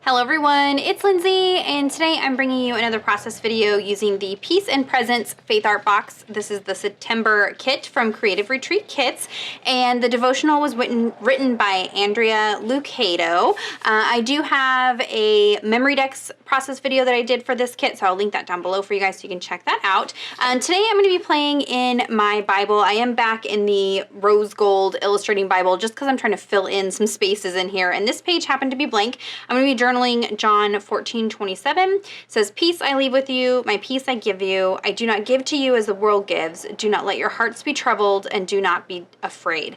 Hello everyone, it's Lindsay, and today I'm bringing you another process video using the Peace and Presence Faith Art Box. This is the September kit from Creative Retreat Kits, and the devotional was written by Andrea Lucado. I do have a memory decks process video that I did for this kit, so I'll link that down below for you guys so you can check that out. Today I'm going to be playing in my Bible. I am back in the rose gold illustrating Bible just because I'm trying to fill in some spaces in here, and this page happened to be blank. I'm going to be journaling John 14:27. It says, "Peace I leave with you, my peace I give you. I do not give to you as the world gives. Do not let your hearts be troubled, and do not be afraid."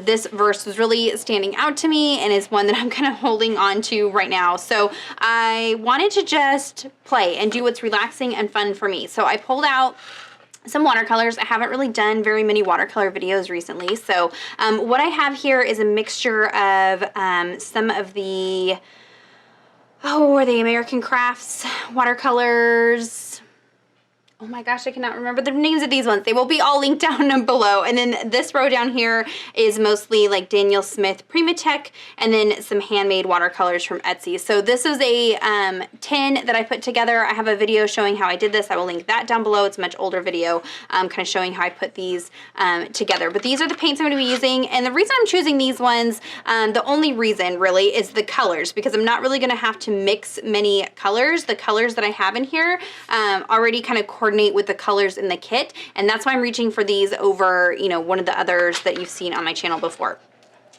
This verse was really standing out to me and is one that I'm kind of holding on to right now. So I wanted to just play and do what's relaxing and fun for me. So I pulled out some watercolors. I haven't really done very many watercolor videos recently. So what I have here is a mixture of some of the are they American Crafts watercolors? Oh my gosh, I cannot remember the names of these ones. They will be all linked down below. And then this row down here is mostly like Daniel Smith Primatech, and then some handmade watercolors from Etsy. So this is a tin that I put together. I have a video showing how I did this. I will link that down below. It's a much older video kind of showing how I put these together. But these are the paints I'm going to be using. And the reason I'm choosing these ones, the only reason really, is the colors, because I'm not really going to have to mix many colors. The colors that I have in here already kind of coordinate with the colors in the kit, and that's why I'm reaching for these over, one of the others that you've seen on my channel before.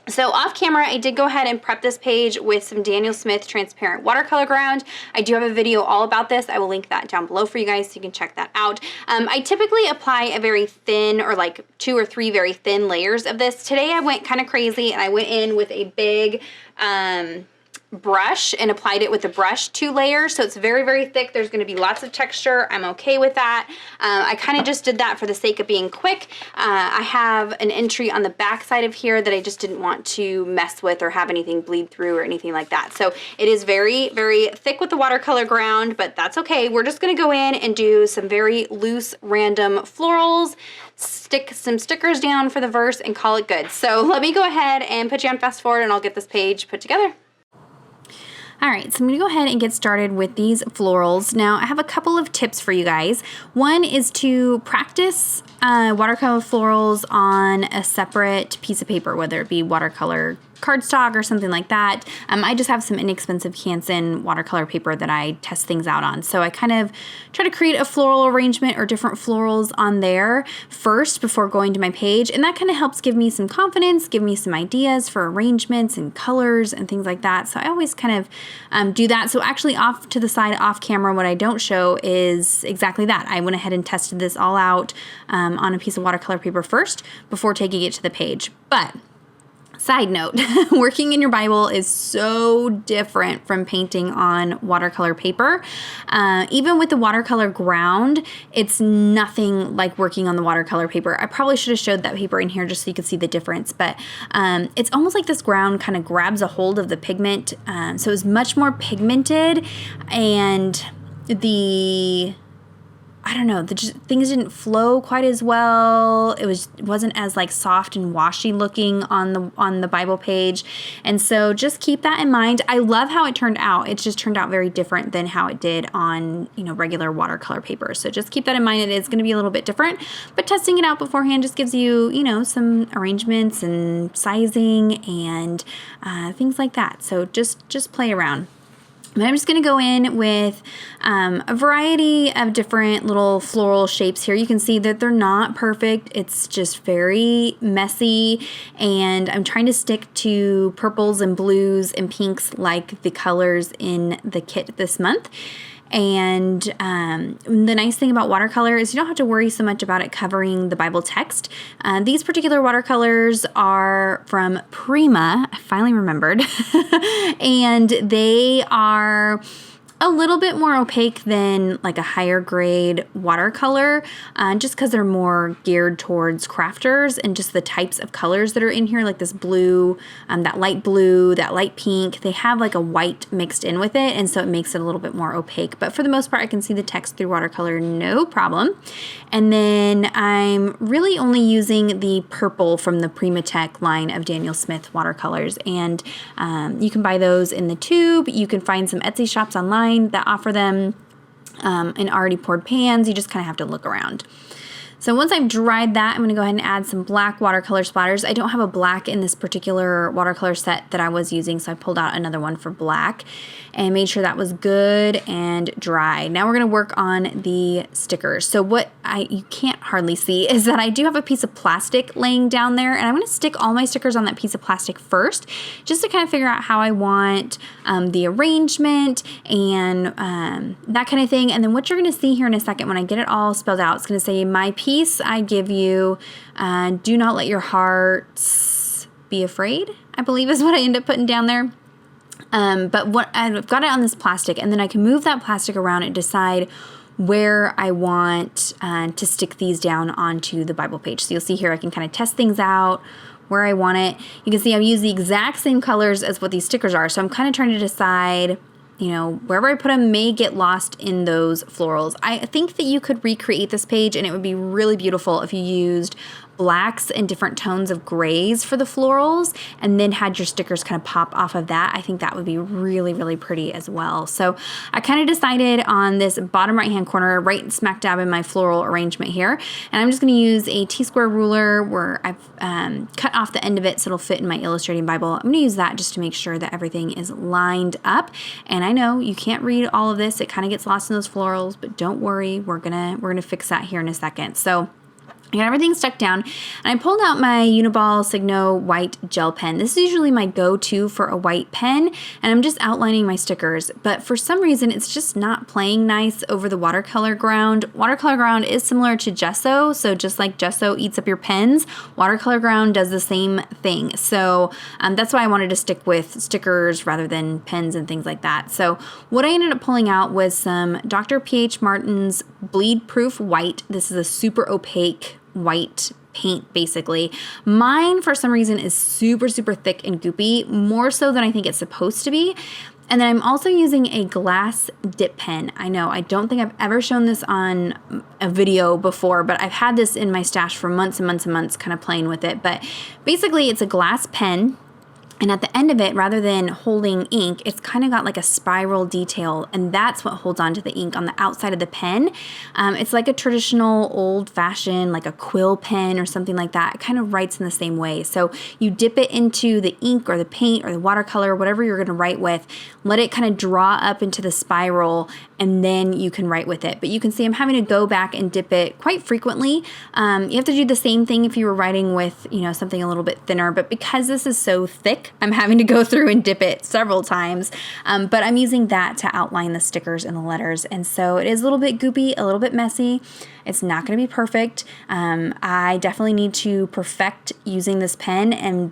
So off camera, I did go ahead and prep this page with some Daniel Smith transparent watercolor ground. I do have a video all about this. I will link that down below for you guys so you can check that out. I typically apply a very thin, or like 2 or 3 very thin layers of this. Today I went kind of crazy and I went in with a big brush and applied it with a brush 2 layers, so it's very, very thick. There's going to be lots of texture. I'm okay with that. I kind of just did that for the sake of being quick. I have an entry on the back side of here that I just didn't want to mess with or have anything bleed through or anything like that. So it is very, very thick with the watercolor ground, but that's okay. We're just going to go in and do some very loose, random florals, stick some stickers down for the verse, and call it good. So let me go ahead and put you on fast forward and I'll get this page put together. All right, so I'm gonna go ahead and get started with these florals. Now, I have a couple of tips for you guys. One is to practice watercolor florals on a separate piece of paper, whether it be watercolor cardstock or something like that. I just have some inexpensive Canson watercolor paper that I test things out on. So I kind of try to create a floral arrangement or different florals on there first before going to my page. And that kind of helps give me some confidence, give me some ideas for arrangements and colors and things like that. So I always kind of do that. So actually off to the side, off camera, what I don't show is exactly that. I went ahead and tested this all out on a piece of watercolor paper first before taking it to the page. But side note, working in your Bible is so different from painting on watercolor paper. Even with the watercolor ground, it's nothing like working on the watercolor paper. I probably should have showed that paper in here just so you could see the difference, but it's almost like this ground kind of grabs a hold of the pigment. So it's much more pigmented, and things didn't flow quite as well. It wasn't as like soft and washy looking on the Bible page. And so just keep that in mind. I love how it turned out. It just turned out very different than how it did on, regular watercolor paper. So just keep that in mind. It is going to be a little bit different, but testing it out beforehand just gives you, some arrangements and sizing and things like that. So just play around. But I'm just going to go in with a variety of different little floral shapes here. You can see that they're not perfect. It's just very messy, and I'm trying to stick to purples and blues and pinks like the colors in the kit this month. And the nice thing about watercolor is you don't have to worry so much about it covering the Bible text. These particular watercolors are from Prima. I finally remembered. And they are a little bit more opaque than like a higher grade watercolor, just because they're more geared towards crafters, and just the types of colors that are in here, like this blue, that light pink, they have like a white mixed in with it, and so it makes it a little bit more opaque. But for the most part, I can see the text through watercolor no problem. And then I'm really only using the purple from the Primatech line of Daniel Smith watercolors, and you can buy those in the tube. You can find some Etsy shops online that offer them in already poured pans. You just kind of have to look around. So once I've dried that, I'm going to go ahead and add some black watercolor splatters. I don't have a black in this particular watercolor set that I was using, so I pulled out another one for black and made sure that was good and dry. Now we're going to work on the stickers. So what you can't hardly see is that I do have a piece of plastic laying down there, and I'm going to stick all my stickers on that piece of plastic first, just to kind of figure out how I want the arrangement and that kind of thing. And then what you're going to see here in a second when I get it all spelled out, it's going to say, my piece I give you, do not let your hearts be afraid, I believe is what I end up putting down there. But what I've got it on this plastic, and then I can move that plastic around and decide where I want to stick these down onto the Bible page. So you'll see here I can kind of test things out where I want it. You can see I've used the exact same colors as what these stickers are, so I'm kind of trying to decide, you know, wherever I put them may get lost in those florals. I think that you could recreate this page, and it would be really beautiful if you used blacks and different tones of grays for the florals, and then had your stickers kind of pop off of that. I think that would be really, really pretty as well. So I kind of decided on this bottom right hand corner, right smack dab in my floral arrangement here, and I'm just going to use a T-square ruler where I've cut off the end of it so it'll fit in my illustrating Bible. I'm going to use that just to make sure that everything is lined up. And I know you can't read all of this, it kind of gets lost in those florals, but don't worry, we're gonna fix that here in a second. So I got everything stuck down, and I pulled out my Uniball Signo white gel pen. This is usually my go-to for a white pen, and I'm just outlining my stickers, but for some reason it's just not playing nice over the watercolor ground. Watercolor ground is similar to gesso, so just like gesso eats up your pens, watercolor ground does the same thing. So that's why I wanted to stick with stickers rather than pens and things like that. So what I ended up pulling out was some Dr. P.H. Martin's Bleed Proof White. This is a super opaque white paint, basically. Mine, for some reason, is super, super thick and goopy, more so than I think it's supposed to be. And then I'm also using a glass dip pen. I know, I don't think I've ever shown this on a video before, but I've had this in my stash for months and months and months, kind of playing with it. But basically, it's a glass pen, and at the end of it, rather than holding ink, it's kind of got like a spiral detail, and that's what holds on to the ink on the outside of the pen. It's like a traditional old-fashioned, like a quill pen or something like that. It kind of writes in the same way. So you dip it into the ink or the paint or the watercolor, whatever you're going to write with, let it kind of draw up into the spiral, and then you can write with it. But you can see I'm having to go back and dip it quite frequently. You have to do the same thing if you were writing with, you know, something a little bit thinner, but because this is so thick, I'm having to go through and dip it several times, but I'm using that to outline the stickers and the letters, and so it is a little bit goopy, a little bit messy. It's not going to be perfect. I definitely need to perfect using this pen, and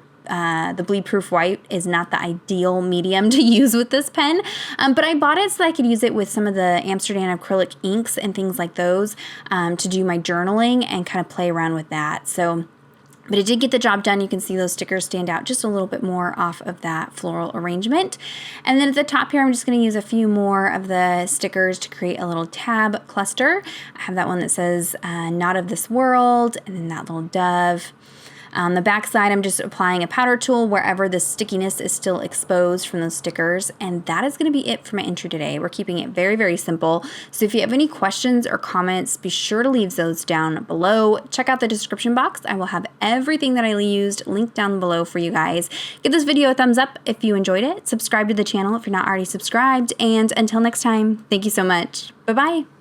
the Bleed Proof White is not the ideal medium to use with this pen, but I bought it so that I could use it with some of the Amsterdam acrylic inks and things like those to do my journaling and kind of play around with that. But it did get the job done. You can see those stickers stand out just a little bit more off of that floral arrangement. And then at the top here, I'm just going to use a few more of the stickers to create a little tab cluster. I have that one that says Not of This World, and then that little dove. On the back side, I'm just applying a powder tool wherever the stickiness is still exposed from those stickers. And that is going to be it for my entry today. We're keeping it very, very simple. So if you have any questions or comments, be sure to leave those down below. Check out the description box. I will have everything that I used linked down below for you guys. Give this video a thumbs up if you enjoyed it. Subscribe to the channel if you're not already subscribed. And until next time, thank you so much. Bye-bye.